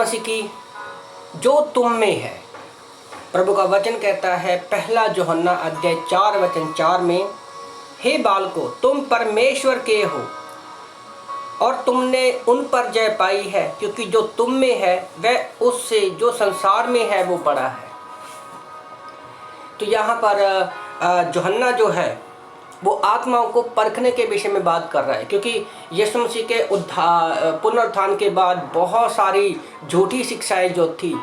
मसीह की जो तुम में है। प्रभु का वचन कहता है पहला यूहन्ना अध्याय 4 वचन 4 में, हे बालकों तुम परमेश्वर के हो और तुमने उन पर जय पाई है, क्योंकि जो तुम में है वह उससे जो संसार में है वो बड़ा है। तो यहाँ पर यूहन्ना जो है वो आत्माओं को परखने के विषय में बात कर रहा है, क्योंकि यीशु मसीह के पुनरुत्थान के बाद बहुत सारी झूठी शिक्षाएं जो थी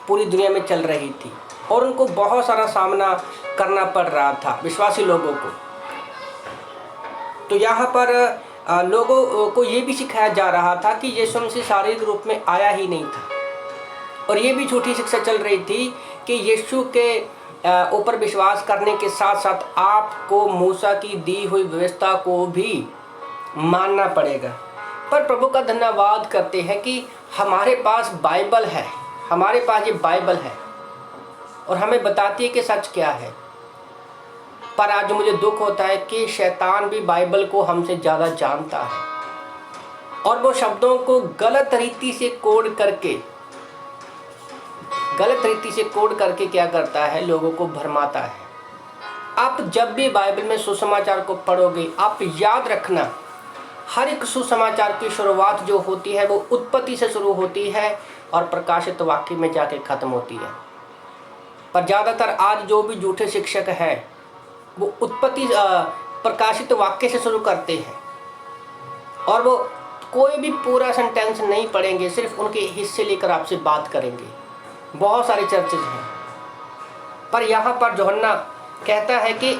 पूरी दुनिया में चल रही थी और उनको बहुत सारा सामना करना पड़ रहा था विश्वासी लोगों को। तो यहाँ पर लोगों को ये भी सिखाया जा रहा था कि यीशु मसीह शारीरिक रूप में आया ही नहीं था, और ये भी झूठी शिक्षा चल रही थी कि यीशु के ऊपर विश्वास करने के साथ साथ आपको मूसा की दी हुई व्यवस्था को भी मानना पड़ेगा। पर प्रभु का धन्यवाद करते हैं कि हमारे पास बाइबल है, हमारे पास ये बाइबल है और हमें बताती है कि सच क्या है। पर आज मुझे दुख होता है कि शैतान भी बाइबल को हमसे ज़्यादा जानता है और वो शब्दों को गलत रीति से कोड करके क्या करता है, लोगों को भरमाता है। आप जब भी बाइबल में सुसमाचार को पढ़ोगे, आप याद रखना हर एक सुसमाचार की शुरुआत जो होती है वो उत्पत्ति से शुरू होती है और प्रकाशित वाक्य में जाके ख़त्म होती है। पर ज़्यादातर आज जो भी झूठे शिक्षक हैं वो उत्पत्ति प्रकाशित वाक्य से शुरू करते हैं और वो कोई भी पूरा सेंटेंस नहीं पढ़ेंगे, सिर्फ उनके हिस्से लेकर आपसे बात करेंगे। बहुत सारे चर्चेज हैं, पर यहाँ पर यूहन्ना कहता है कि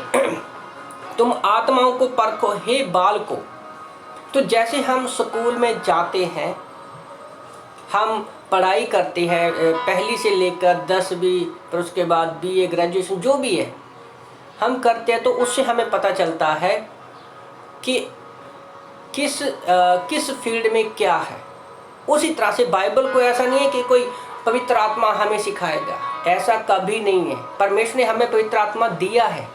तुम आत्माओं को परखो हे बालकों। तो जैसे हम स्कूल में जाते हैं, हम पढ़ाई करते हैं पहली से लेकर 10वीं, फिर उसके बाद BA ग्रेजुएशन जो भी है हम करते हैं, तो उससे हमें पता चलता है कि किस फील्ड में क्या है। उसी तरह से बाइबल को ऐसा नहीं है कि कोई पवित्र आत्मा हमें सिखाएगा, ऐसा कभी नहीं है। परमेश्वर ने हमें पवित्र आत्मा दिया है,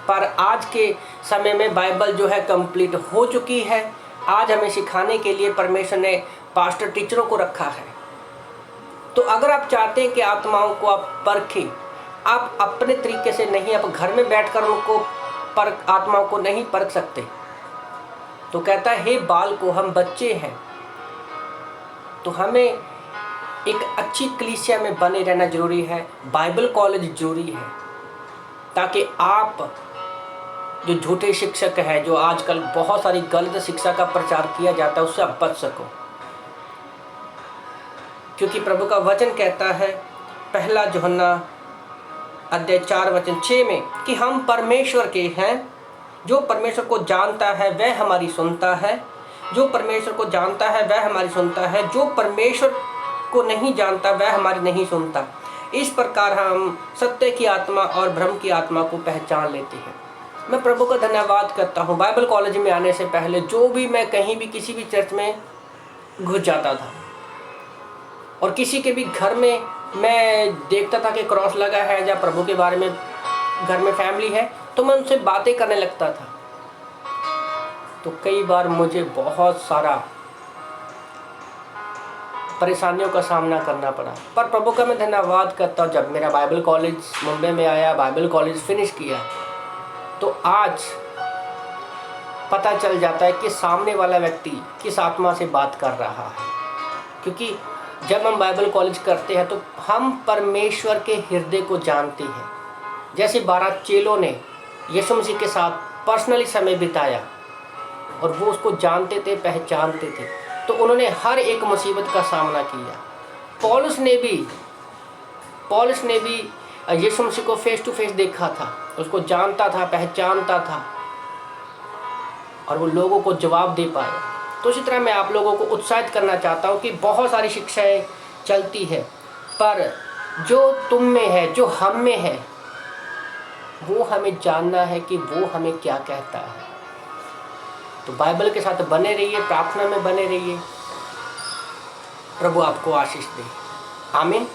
पर आज के समय में बाइबल जो है कंप्लीट हो चुकी है। आज हमें सिखाने के लिए परमेश्वर ने पास्टर टीचरों को रखा है। तो अगर आप चाहते हैं कि आत्माओं को आप परखें, आप अपने तरीके से नहीं, आप घर में बैठकर उनको आत्माओं को नहीं परख सकते। तो कहता है हे बाल को, हम बच्चे हैं, तो हमें एक अच्छी कलीसिया में बने रहना जरूरी है, बाइबल कॉलेज जरूरी है, ताकि आप जो झूठे शिक्षक हैं, जो आजकल बहुत सारी गलत शिक्षा का प्रचार किया जाता है, उससे आप बच सको। क्योंकि प्रभु का वचन कहता है पहला यूहन्ना अध्याय 4 वचन 6 में कि हम परमेश्वर के हैं। जो परमेश्वर को जानता है वह हमारी सुनता है, जो परमेश्वर को जानता है वह हमारी सुनता है, जो परमेश्वर को नहीं जानता वह हमारी नहीं सुनता। इस प्रकार हम सत्य की आत्मा और भ्रम की आत्मा को पहचान लेते हैं। मैं प्रभु का धन्यवाद करता हूँ। बाइबल कॉलेज में आने से पहले जो भी मैं कहीं भी किसी भी चर्च में घुस जाता था और किसी के भी घर में मैं देखता था कि क्रॉस लगा है या प्रभु के बारे में घर में फैमिली है, तो मैं उनसे बातें करने लगता था। तो कई बार मुझे बहुत सारा परेशानियों का सामना करना पड़ा, पर प्रभु का मैं धन्यवाद करता हूँ। जब मेरा बाइबल कॉलेज मुंबई में आया, बाइबल कॉलेज फिनिश किया, तो आज पता चल जाता है कि सामने वाला व्यक्ति किस आत्मा से बात कर रहा है। क्योंकि जब हम बाइबल कॉलेज करते हैं तो हम परमेश्वर के हृदय को जानते हैं। जैसे 12 चेलों ने यीशु मसीह के साथ पर्सनली समय बिताया और वो उसको जानते थे, पहचानते थे, तो उन्होंने हर एक मुसीबत का सामना किया। पौलुस ने भी यीशु मसीह को फेस टू फेस देखा था, उसको जानता था, पहचानता था और वो लोगों को जवाब दे पाया। तो इसी तरह मैं आप लोगों को उत्साहित करना चाहता हूँ कि बहुत सारी शिक्षाएं चलती है, पर जो तुम में है, जो हम में है, वो हमें जानना है कि वो हमें क्या कहता है। तो बाइबल के साथ बने रहिए, प्रार्थना में बने रहिए। प्रभु आपको आशीष दे। आमीन।